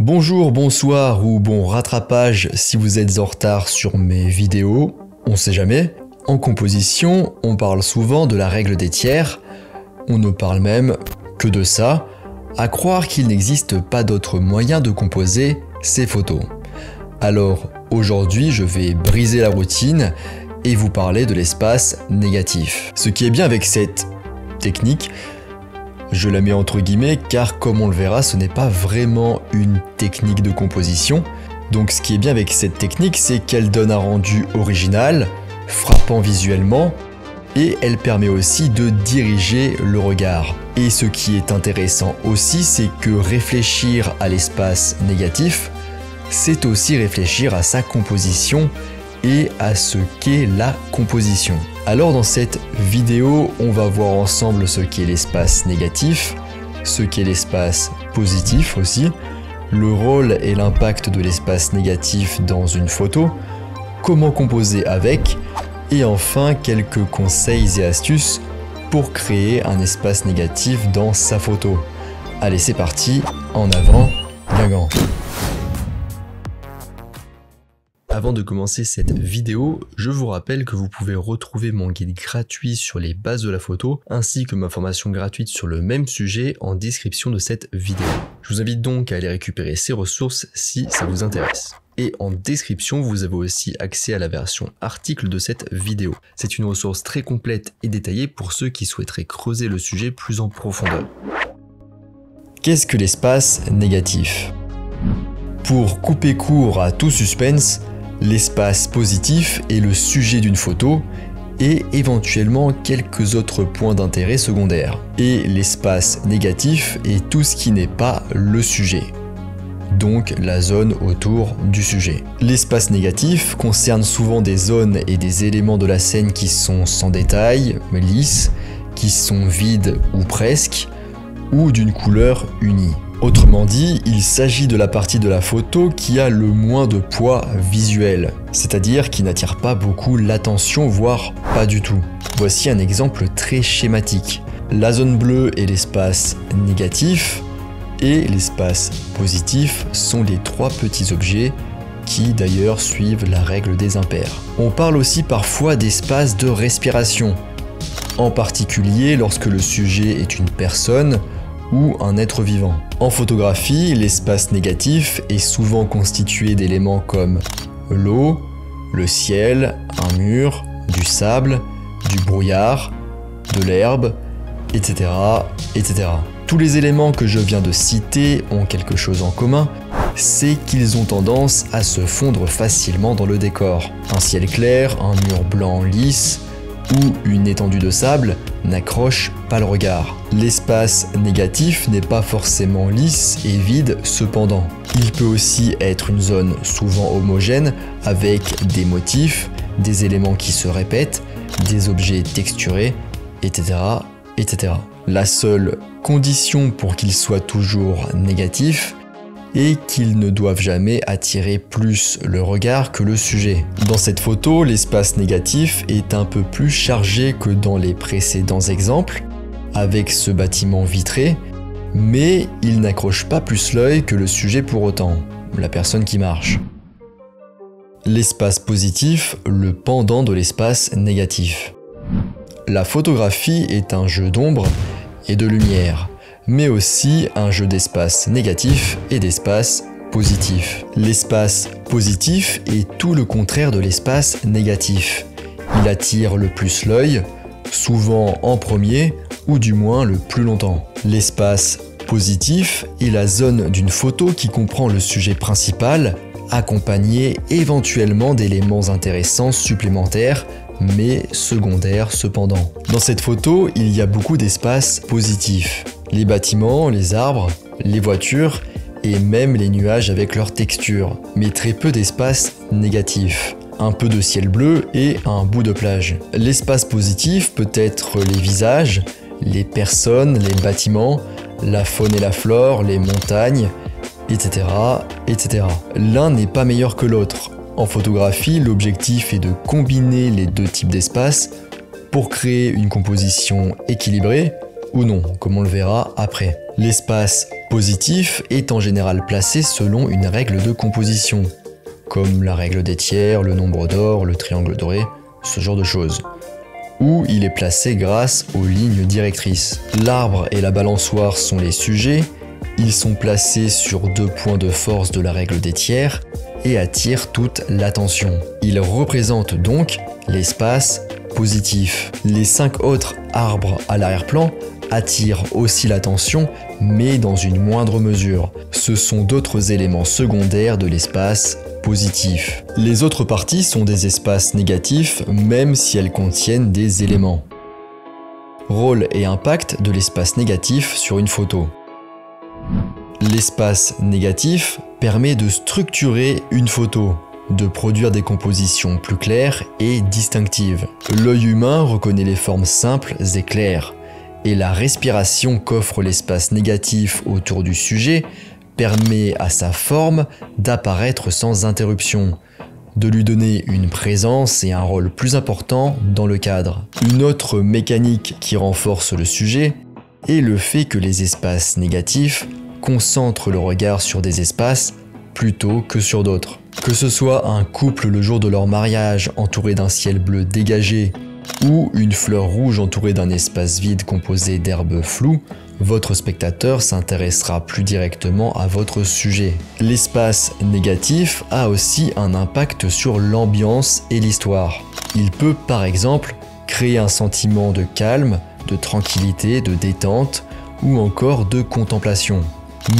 Bonjour, bonsoir ou bon rattrapage si vous êtes en retard sur mes vidéos, on sait jamais. En composition, on parle souvent de la règle des tiers, on ne parle même que de ça, à croire qu'il n'existe pas d'autre moyen de composer ces photos. Alors aujourd'hui, je vais briser la routine et vous parler de l'espace négatif. Ce qui est bien avec cette technique, je la mets entre guillemets car comme on le verra, ce n'est pas vraiment une technique de composition. Donc ce qui est bien avec cette technique, c'est qu'elle donne un rendu original, frappant visuellement, et elle permet aussi de diriger le regard. Et ce qui est intéressant aussi, c'est que réfléchir à l'espace négatif, c'est aussi réfléchir à sa composition et à ce qu'est la composition. Alors dans cette vidéo, on va voir ensemble ce qu'est l'espace négatif, ce qu'est l'espace positif aussi, le rôle et l'impact de l'espace négatif dans une photo, comment composer avec, et enfin quelques conseils et astuces pour créer un espace négatif dans sa photo. Allez, c'est parti, en avant, Guingamp. Avant de commencer cette vidéo, je vous rappelle que vous pouvez retrouver mon guide gratuit sur les bases de la photo, ainsi que ma formation gratuite sur le même sujet en description de cette vidéo. Je vous invite donc à aller récupérer ces ressources si ça vous intéresse. Et en description, vous avez aussi accès à la version article de cette vidéo. C'est une ressource très complète et détaillée pour ceux qui souhaiteraient creuser le sujet plus en profondeur. Qu'est-ce que l'espace négatif ? Pour couper court à tout suspense, l'espace positif est le sujet d'une photo et éventuellement quelques autres points d'intérêt secondaires. Et l'espace négatif est tout ce qui n'est pas le sujet, donc la zone autour du sujet. L'espace négatif concerne souvent des zones et des éléments de la scène qui sont sans détail, lisses, qui sont vides ou presque, ou d'une couleur unie. Autrement dit, il s'agit de la partie de la photo qui a le moins de poids visuel, c'est-à-dire qui n'attire pas beaucoup l'attention, voire pas du tout. Voici un exemple très schématique. La zone bleue est l'espace négatif, et l'espace positif sont les trois petits objets qui d'ailleurs suivent la règle des impairs. On parle aussi parfois d'espace de respiration, en particulier lorsque le sujet est une personne ou un être vivant. En photographie, l'espace négatif est souvent constitué d'éléments comme l'eau, le ciel, un mur, du sable, du brouillard, de l'herbe, etc., etc. Tous les éléments que je viens de citer ont quelque chose en commun, c'est qu'ils ont tendance à se fondre facilement dans le décor. Un ciel clair, un mur blanc lisse, ou une étendue de sable n'accroche pas le regard. L'espace négatif n'est pas forcément lisse et vide cependant. Il peut aussi être une zone souvent homogène avec des motifs, des éléments qui se répètent, des objets texturés, etc., etc. La seule condition pour qu'il soit toujours négatif et qu'ils ne doivent jamais attirer plus le regard que le sujet. Dans cette photo, l'espace négatif est un peu plus chargé que dans les précédents exemples, avec ce bâtiment vitré, mais il n'accroche pas plus l'œil que le sujet pour autant, la personne qui marche. L'espace positif, le pendant de l'espace négatif. La photographie est un jeu d'ombre et de lumière, mais aussi un jeu d'espace négatif et d'espace positif. L'espace positif est tout le contraire de l'espace négatif. Il attire le plus l'œil, souvent en premier, ou du moins le plus longtemps. L'espace positif est la zone d'une photo qui comprend le sujet principal, accompagné éventuellement d'éléments intéressants supplémentaires, mais secondaires cependant. Dans cette photo, il y a beaucoup d'espace positif. Les bâtiments, les arbres, les voitures et même les nuages avec leur texture, mais très peu d'espace négatif. Un peu de ciel bleu et un bout de plage. L'espace positif peut être les visages, les personnes, les bâtiments, la faune et la flore, les montagnes, etc., etc. L'un n'est pas meilleur que l'autre. En photographie, l'objectif est de combiner les deux types d'espace pour créer une composition équilibrée ou non, comme on le verra après. L'espace positif est en général placé selon une règle de composition, comme la règle des tiers, le nombre d'or, le triangle doré, ce genre de choses. Ou il est placé grâce aux lignes directrices. L'arbre et la balançoire sont les sujets, ils sont placés sur 2 points de force de la règle des tiers et attirent toute l'attention. Ils représentent donc l'espace positif. Les 5 autres arbres à l'arrière-plan attirent aussi l'attention, mais dans une moindre mesure. Ce sont d'autres éléments secondaires de l'espace positif. Les autres parties sont des espaces négatifs, même si elles contiennent des éléments. Rôle et impact de l'espace négatif sur une photo. L'espace négatif permet de structurer une photo, de produire des compositions plus claires et distinctives. L'œil humain reconnaît les formes simples et claires, et la respiration qu'offre l'espace négatif autour du sujet permet à sa forme d'apparaître sans interruption, de lui donner une présence et un rôle plus important dans le cadre. Une autre mécanique qui renforce le sujet est le fait que les espaces négatifs concentrent le regard sur des espaces plutôt que sur d'autres. Que ce soit un couple le jour de leur mariage entouré d'un ciel bleu dégagé ou une fleur rouge entourée d'un espace vide composé d'herbes floues, votre spectateur s'intéressera plus directement à votre sujet. L'espace négatif a aussi un impact sur l'ambiance et l'histoire. Il peut par exemple créer un sentiment de calme, de tranquillité, de détente ou encore de contemplation.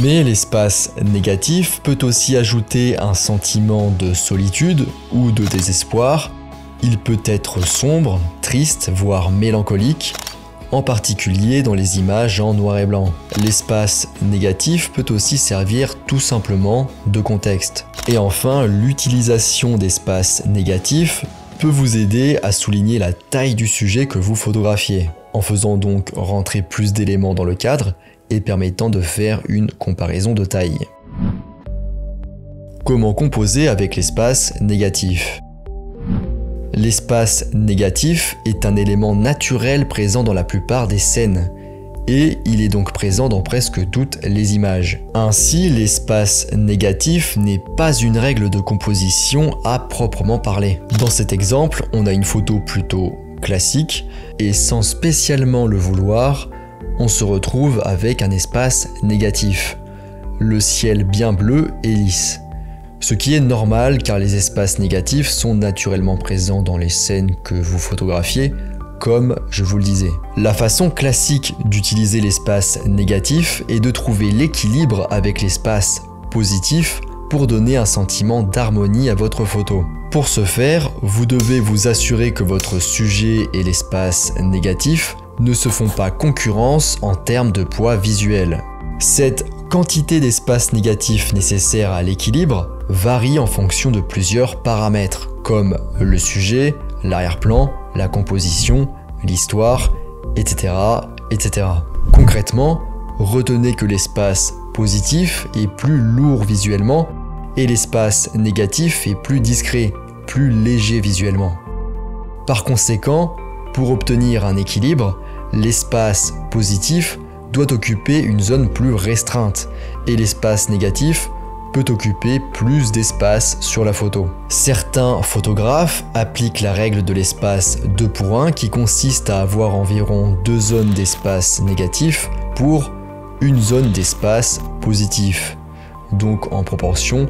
Mais l'espace négatif peut aussi ajouter un sentiment de solitude ou de désespoir. Il peut être sombre, triste, voire mélancolique, en particulier dans les images en noir et blanc. L'espace négatif peut aussi servir tout simplement de contexte. Et enfin, l'utilisation d'espaces négatifs peut vous aider à souligner la taille du sujet que vous photographiez, en faisant donc rentrer plus d'éléments dans le cadre et permettant de faire une comparaison de taille. Comment composer avec l'espace négatif ? L'espace négatif est un élément naturel présent dans la plupart des scènes, et il est donc présent dans presque toutes les images. Ainsi, l'espace négatif n'est pas une règle de composition à proprement parler. Dans cet exemple, on a une photo plutôt classique, et sans spécialement le vouloir, on se retrouve avec un espace négatif. Le ciel bien bleu et lisse. Ce qui est normal car les espaces négatifs sont naturellement présents dans les scènes que vous photographiez, comme je vous le disais. La façon classique d'utiliser l'espace négatif est de trouver l'équilibre avec l'espace positif pour donner un sentiment d'harmonie à votre photo. Pour ce faire, vous devez vous assurer que votre sujet et l'espace négatif ne se font pas concurrence en termes de poids visuel. Cette quantité d'espace négatif nécessaire à l'équilibre varie en fonction de plusieurs paramètres, comme le sujet, l'arrière-plan, la composition, l'histoire, etc., etc. Concrètement, retenez que l'espace positif est plus lourd visuellement et l'espace négatif est plus discret, plus léger visuellement. Par conséquent, pour obtenir un équilibre, l'espace positif doit occuper une zone plus restreinte et l'espace négatif peut occuper plus d'espace sur la photo. Certains photographes appliquent la règle de l'espace 2 pour 1 qui consiste à avoir environ 2 zones d'espace négatif pour une zone d'espace positif. Donc en proportion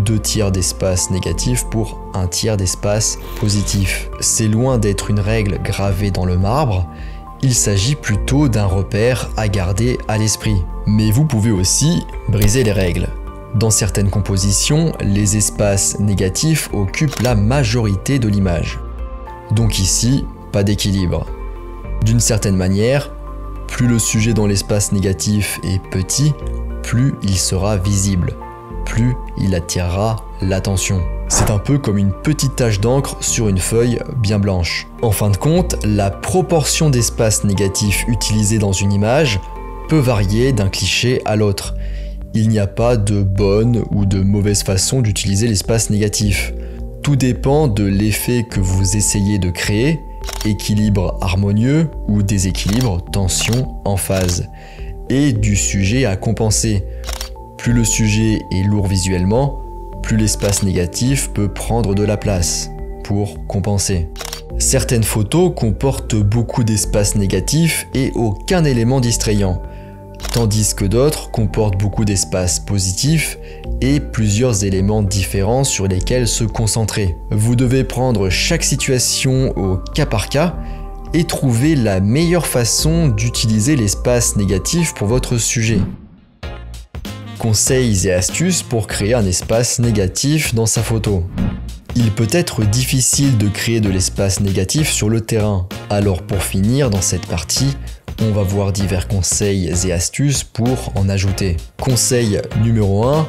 2 tiers d'espace négatif pour 1 tiers d'espace positif. C'est loin d'être une règle gravée dans le marbre, il s'agit plutôt d'un repère à garder à l'esprit. Mais vous pouvez aussi briser les règles. Dans certaines compositions, les espaces négatifs occupent la majorité de l'image. Donc ici, pas d'équilibre. D'une certaine manière, plus le sujet dans l'espace négatif est petit, plus il sera visible, plus il attirera l'attention. C'est un peu comme une petite tache d'encre sur une feuille bien blanche. En fin de compte, la proportion d'espace négatif utilisé dans une image peut varier d'un cliché à l'autre. Il n'y a pas de bonne ou de mauvaise façon d'utiliser l'espace négatif. Tout dépend de l'effet que vous essayez de créer, équilibre harmonieux ou déséquilibre, tension, emphase. et du sujet à compenser. Plus le sujet est lourd visuellement, plus l'espace négatif peut prendre de la place pour compenser. Certaines photos comportent beaucoup d'espace négatif et aucun élément distrayant, tandis que d'autres comportent beaucoup d'espace positif et plusieurs éléments différents sur lesquels se concentrer. Vous devez prendre chaque situation au cas par cas et trouver la meilleure façon d'utiliser l'espace négatif pour votre sujet. Conseils et astuces pour créer un espace négatif dans sa photo. Il peut être difficile de créer de l'espace négatif sur le terrain. Alors pour finir dans cette partie, on va voir divers conseils et astuces pour en ajouter. Conseil numéro 1,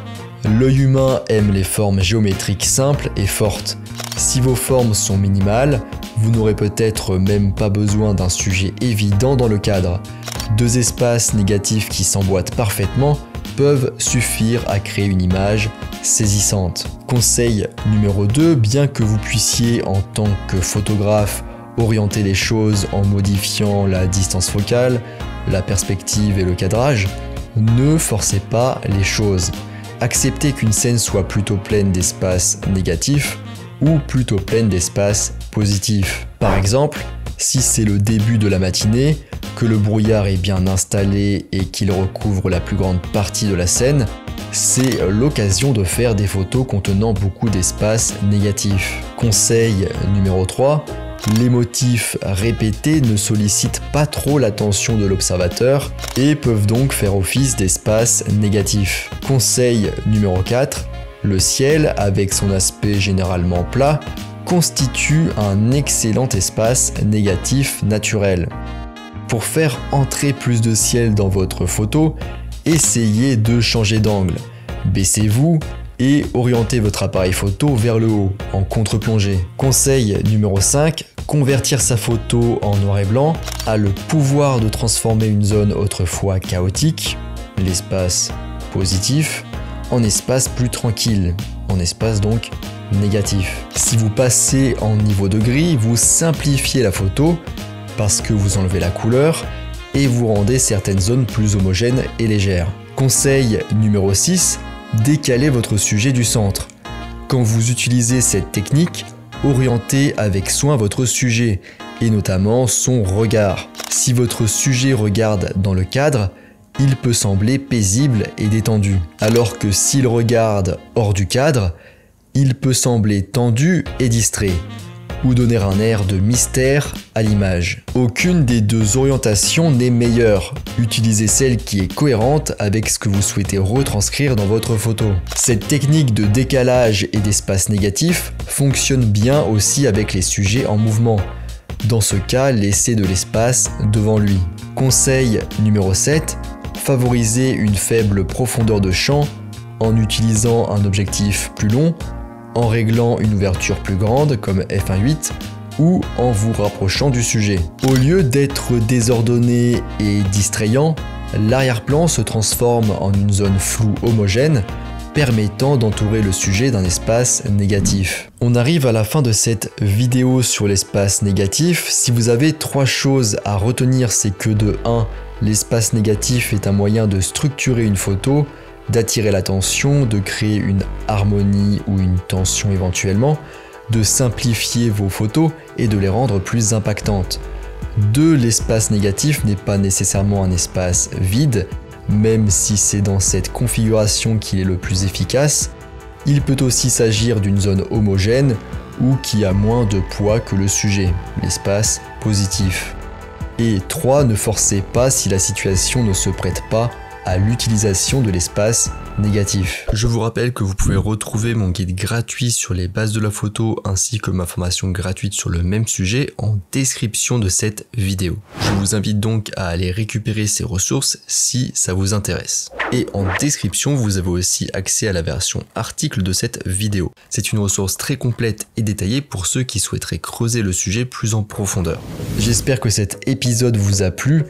l'œil humain aime les formes géométriques simples et fortes. Si vos formes sont minimales, vous n'aurez peut-être même pas besoin d'un sujet évident dans le cadre. Deux espaces négatifs qui s'emboîtent parfaitement peuvent suffire à créer une image saisissante. Conseil numéro 2, bien que vous puissiez en tant que photographe orienter les choses en modifiant la distance focale, la perspective et le cadrage, ne forcez pas les choses. Acceptez qu'une scène soit plutôt pleine d'espace négatif ou plutôt pleine d'espace positif. Par exemple, si c'est le début de la matinée, que le brouillard est bien installé et qu'il recouvre la plus grande partie de la scène, c'est l'occasion de faire des photos contenant beaucoup d'espace négatif. Conseil numéro 3, les motifs répétés ne sollicitent pas trop l'attention de l'observateur et peuvent donc faire office d'espace négatif. Conseil numéro 4, le ciel, avec son aspect généralement plat, constitue un excellent espace négatif naturel. Pour faire entrer plus de ciel dans votre photo, essayez de changer d'angle. Baissez-vous et orientez votre appareil photo vers le haut, en contre-plongée. Conseil numéro 5, convertir sa photo en noir et blanc a le pouvoir de transformer une zone autrefois chaotique, l'espace positif, en espace plus tranquille, en espace donc négatif. Si vous passez en niveau de gris, vous simplifiez la photo parce que vous enlevez la couleur et vous rendez certaines zones plus homogènes et légères. Conseil numéro 6, décalez votre sujet du centre. Quand vous utilisez cette technique, orientez avec soin votre sujet et notamment son regard. Si votre sujet regarde dans le cadre, il peut sembler paisible et détendu, alors que s'il regarde hors du cadre, il peut sembler tendu et distrait, ou donner un air de mystère à l'image. Aucune des deux orientations n'est meilleure. Utilisez celle qui est cohérente avec ce que vous souhaitez retranscrire dans votre photo. Cette technique de décalage et d'espace négatif fonctionne bien aussi avec les sujets en mouvement. Dans ce cas, laissez de l'espace devant lui. Conseil numéro 7, favorisez une faible profondeur de champ en utilisant un objectif plus long, en réglant une ouverture plus grande comme f1.8 ou en vous rapprochant du sujet. Au lieu d'être désordonné et distrayant, l'arrière-plan se transforme en une zone floue homogène permettant d'entourer le sujet d'un espace négatif. On arrive à la fin de cette vidéo sur l'espace négatif. Si vous avez 3 choses à retenir, c'est que de 1, l'espace négatif est un moyen de structurer une photo, d'attirer l'attention, de créer une harmonie ou une tension éventuellement, de simplifier vos photos et de les rendre plus impactantes. 2, l'espace négatif n'est pas nécessairement un espace vide, même si c'est dans cette configuration qu'il est le plus efficace. Il peut aussi s'agir d'une zone homogène ou qui a moins de poids que le sujet, l'espace positif. Et 3, ne forcez pas si la situation ne se prête pas à l'utilisation de l'espace négatif. Je vous rappelle que vous pouvez retrouver mon guide gratuit sur les bases de la photo ainsi que ma formation gratuite sur le même sujet en description de cette vidéo. Je vous invite donc à aller récupérer ces ressources si ça vous intéresse. Et en description, vous avez aussi accès à la version article de cette vidéo. C'est une ressource très complète et détaillée pour ceux qui souhaiteraient creuser le sujet plus en profondeur. J'espère que cet épisode vous a plu.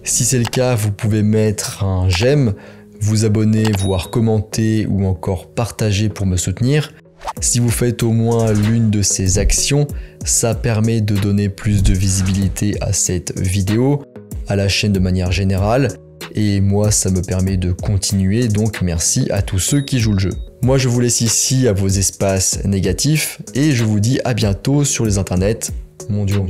Si c'est le cas, vous pouvez mettre un j'aime, vous abonner, voire commenter ou encore partager pour me soutenir. Si vous faites au moins l'une de ces actions, ça permet de donner plus de visibilité à cette vidéo, à la chaîne de manière générale et moi ça me permet de continuer, donc merci à tous ceux qui jouent le jeu. Moi je vous laisse ici à vos espaces négatifs et je vous dis à bientôt sur les internets mondiaux.